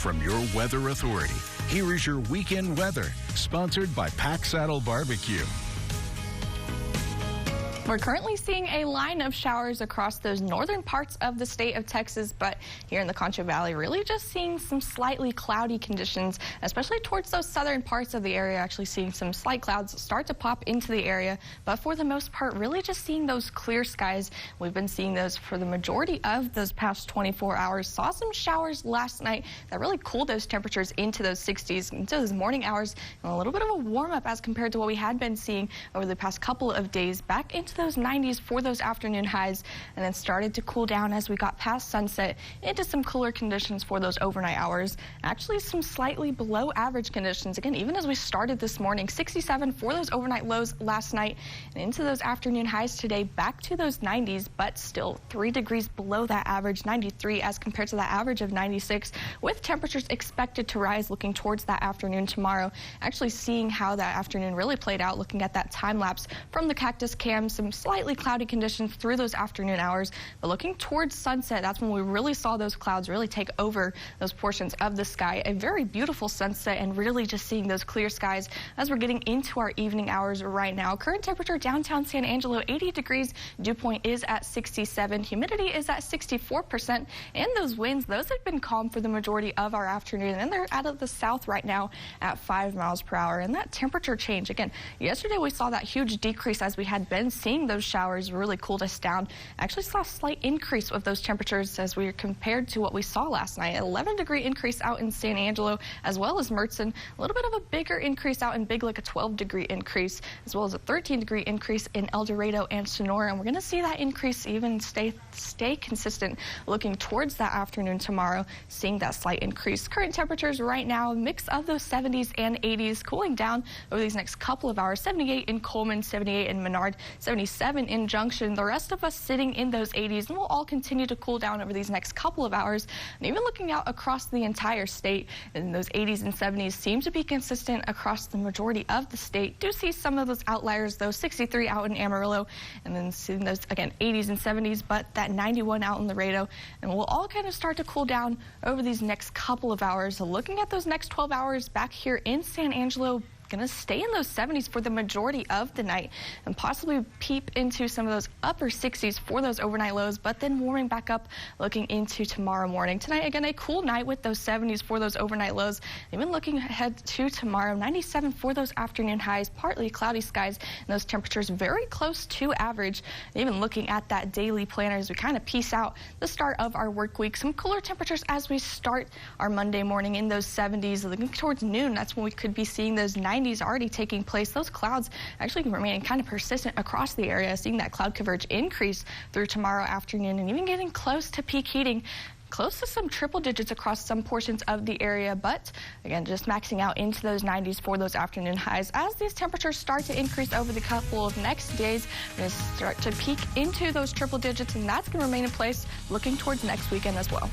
From your weather authority, here is your weekend weather, sponsored by Pack Saddle Barbecue. We're currently seeing a line of showers across those northern parts of the state of Texas, but here in the Concho Valley, really just seeing some slightly cloudy conditions, especially towards those southern parts of the area, actually seeing some slight clouds start to pop into the area. But for the most part, really just seeing those clear skies. We've been seeing those for the majority of those past 24 hours. Saw some showers last night that really cooled those temperatures into those 60s, into those morning hours, and a little bit of a warm up as compared to what we had been seeing over the past couple of days, back into those 90s for those afternoon highs, and then started to cool down as we got past sunset into some cooler conditions for those overnight hours. Actually some slightly below average conditions again even as we started this morning. 67 for those overnight lows last night, and into those afternoon highs today, back to those 90s, but still 3 degrees below that average, 93 as compared to that average of 96, with temperatures expected to rise looking towards that afternoon tomorrow. Actually seeing how that afternoon really played out, looking at that time lapse from the cactus cam, some slightly cloudy conditions through those afternoon hours, but looking towards sunset, that's when we really saw those clouds really take over those portions of the sky. A very beautiful sunset, and really just seeing those clear skies as we're getting into our evening hours right now. Current temperature downtown San Angelo 80 degrees, dew point is at 67, humidity is at 64%, and those winds, those have been calm for the majority of our afternoon, and they're out of the south right now at 5 miles per hour. And that temperature change, again, yesterday we saw that huge decrease as we had been seeing those showers really cooled us down. Actually saw a slight increase of those temperatures as we compared to what we saw last night. An 11-degree increase out in San Angelo as well as Mertzen. A little bit of a bigger increase out in Big Lick, a 12-degree increase, as well as a 13-degree increase in El Dorado and Sonora. And we're going to see that increase even stay consistent looking towards that afternoon tomorrow, seeing that slight increase. Current temperatures right now, a mix of those 70s and 80s, cooling down over these next couple of hours. 78 in Coleman, 78 in Menard, 77 in Junction. The rest of us sitting in those 80s, and we'll all continue to cool down over these next couple of hours. And even looking out across the entire state, and those 80s and 70s seem to be consistent across the majority of the state. Do see some of those outliers though, 63 out in Amarillo, and then seeing those again 80s and 70s, but that 91 out in Laredo. And we'll all kind of start to cool down over these next couple of hours. So looking at those next 12 hours back here in San Angelo, going to stay in those 70s for the majority of the night, and possibly peep into some of those upper 60s for those overnight lows, but then warming back up looking into tomorrow morning. Tonight, again, a cool night with those 70s for those overnight lows. Even looking ahead to tomorrow, 97 for those afternoon highs, partly cloudy skies, and those temperatures very close to average. Even looking at that daily planner as we kind of piece out the start of our work week, some cooler temperatures as we start our Monday morning in those 70s. Looking towards noon, that's when we could be seeing those 90s already taking place. Those clouds actually remaining kind of persistent across the area, seeing that cloud coverage increase through tomorrow afternoon, and even getting close to peak heating, close to some triple digits across some portions of the area. But again, just maxing out into those 90s for those afternoon highs. As these temperatures start to increase over the couple of next days, we're going to start to peak into those triple digits, and that's going to remain in place looking towards next weekend as well.